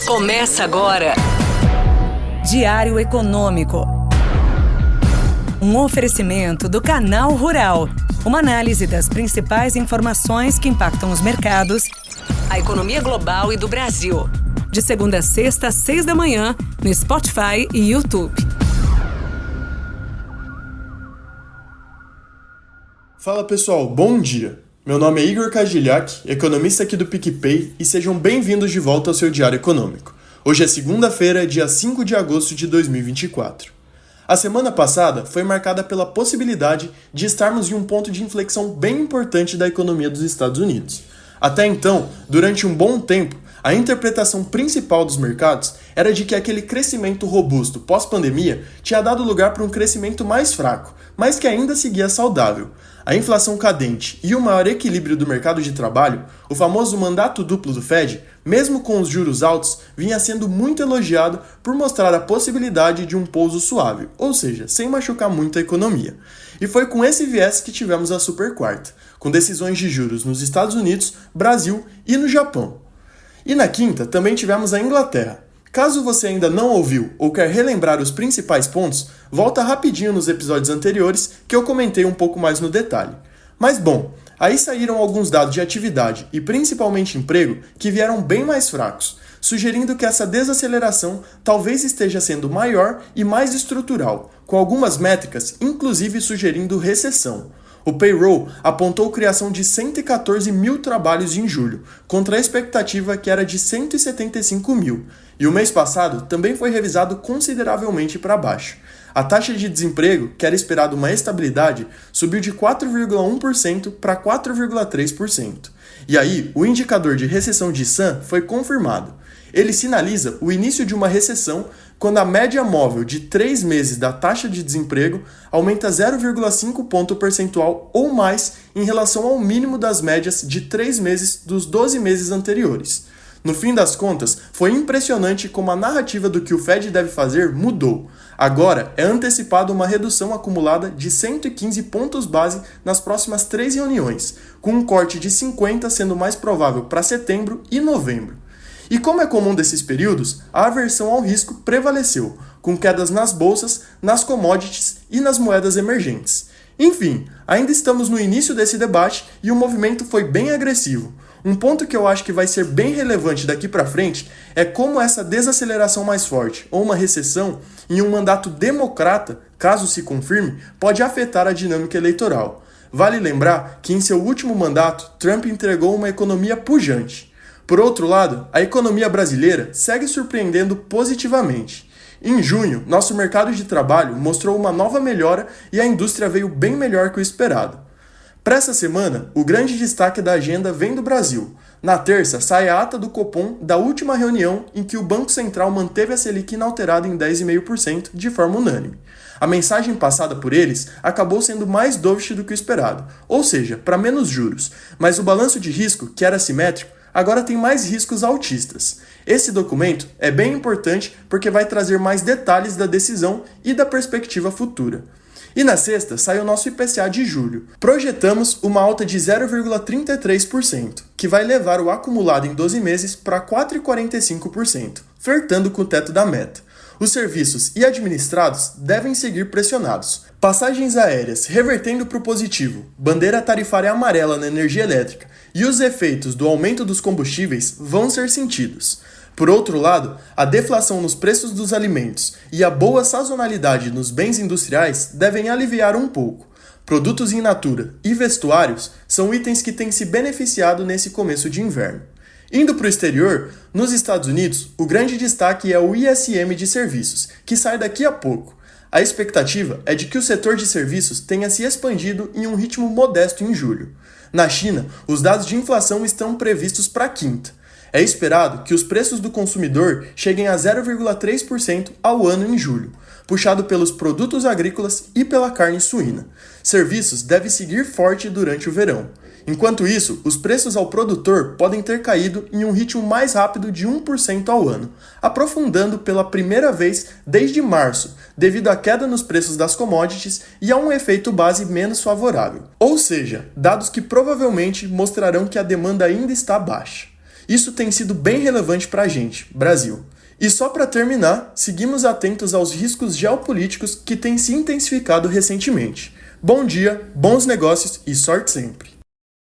Começa agora. Diário Econômico. Um oferecimento do Canal Rural. Uma análise das principais informações que impactam os mercados, A economia global e do Brasil. de segunda a sexta, às 6 da manhã, no Spotify e YouTube. Fala pessoal, bom dia! Meu nome é Igor Kajiliak, economista aqui do PicPay, e sejam bem-vindos de volta ao seu Diário Econômico. Hoje é segunda-feira, dia 5 de agosto de 2024. A semana passada foi marcada pela possibilidade de estarmos em um ponto de inflexão bem importante da economia dos Estados Unidos. Até então, durante um bom tempo, a interpretação principal dos mercados era de que aquele crescimento robusto pós-pandemia tinha dado lugar para um crescimento mais fraco, mas que ainda seguia saudável. A inflação cadente e o maior equilíbrio do mercado de trabalho, o famoso mandato duplo do Fed, mesmo com os juros altos, vinha sendo muito elogiado por mostrar a possibilidade de um pouso suave, ou seja, sem machucar muito a economia. E foi com esse viés que tivemos a super quarta, com decisões de juros nos Estados Unidos, Brasil e no Japão. E na quinta também tivemos a Inglaterra. Caso você ainda não ouviu ou quer relembrar os principais pontos, volta rapidinho nos episódios anteriores que eu comentei um pouco mais no detalhe. Mas bom, aí saíram alguns dados de atividade e principalmente emprego que vieram bem mais fracos, sugerindo que essa desaceleração talvez esteja sendo maior e mais estrutural, com algumas métricas inclusive sugerindo recessão. O payroll apontou criação de 114 mil trabalhos em julho, contra a expectativa que era de 175 mil, e o mês passado também foi revisado consideravelmente para baixo. A taxa de desemprego, que era esperado uma estabilidade, subiu de 4,1% para 4,3%. E aí, o indicador de recessão de Sam foi confirmado. Ele sinaliza o início de uma recessão quando a média móvel de 3 meses da taxa de desemprego aumenta 0,5 ponto percentual ou mais em relação ao mínimo das médias de 3 meses dos 12 meses anteriores. No fim das contas, foi impressionante como a narrativa do que o Fed deve fazer mudou. Agora é antecipada uma redução acumulada de 115 pontos base nas próximas 3 reuniões, com um corte de 50 sendo mais provável para setembro e novembro. E como é comum desses períodos, a aversão ao risco prevaleceu, com quedas nas bolsas, nas commodities e nas moedas emergentes. Enfim, ainda estamos no início desse debate e o movimento foi bem agressivo. Um ponto que eu acho que vai ser bem relevante daqui para frente é como essa desaceleração mais forte, ou uma recessão, em um mandato democrata, caso se confirme, pode afetar a dinâmica eleitoral. Vale lembrar que em seu último mandato, Trump entregou uma economia pujante. Por outro lado, a economia brasileira segue surpreendendo positivamente. Em junho, nosso mercado de trabalho mostrou uma nova melhora e a indústria veio bem melhor que o esperado. Para essa semana, o grande destaque da agenda vem do Brasil. Na terça, sai a ata do Copom da última reunião em que o Banco Central manteve a Selic inalterada em 10,5% de forma unânime. A mensagem passada por eles acabou sendo mais dovish do que o esperado, ou seja, para menos juros, mas o balanço de risco, que era simétrico, agora tem mais riscos altistas. Esse documento é bem importante porque vai trazer mais detalhes da decisão e da perspectiva futura. E na sexta sai o nosso IPCA de julho. Projetamos uma alta de 0,33%, que vai levar o acumulado em 12 meses para 4,45%, flertando com o teto da meta. Os serviços e administrados devem seguir pressionados. Passagens aéreas revertendo para o positivo, bandeira tarifária amarela na energia elétrica e os efeitos do aumento dos combustíveis vão ser sentidos. Por outro lado, a deflação nos preços dos alimentos e a boa sazonalidade nos bens industriais devem aliviar um pouco. Produtos in natura e vestuários são itens que têm se beneficiado nesse começo de inverno. Indo para o exterior, nos Estados Unidos, o grande destaque é o ISM de serviços, que sai daqui a pouco. A expectativa é de que o setor de serviços tenha se expandido em um ritmo modesto em julho. Na China, os dados de inflação estão previstos para a quinta. É esperado que os preços do consumidor cheguem a 0,3% ao ano em julho, puxado pelos produtos agrícolas e pela carne suína. Serviços devem seguir forte durante o verão. Enquanto isso, os preços ao produtor podem ter caído em um ritmo mais rápido de 1% ao ano, aprofundando pela primeira vez desde março, devido à queda nos preços das commodities e a um efeito base menos favorável. Ou seja, dados que provavelmente mostrarão que a demanda ainda está baixa. Isso tem sido bem relevante para a gente, Brasil. E só para terminar, seguimos atentos aos riscos geopolíticos que têm se intensificado recentemente. Bom dia, bons negócios e sorte sempre!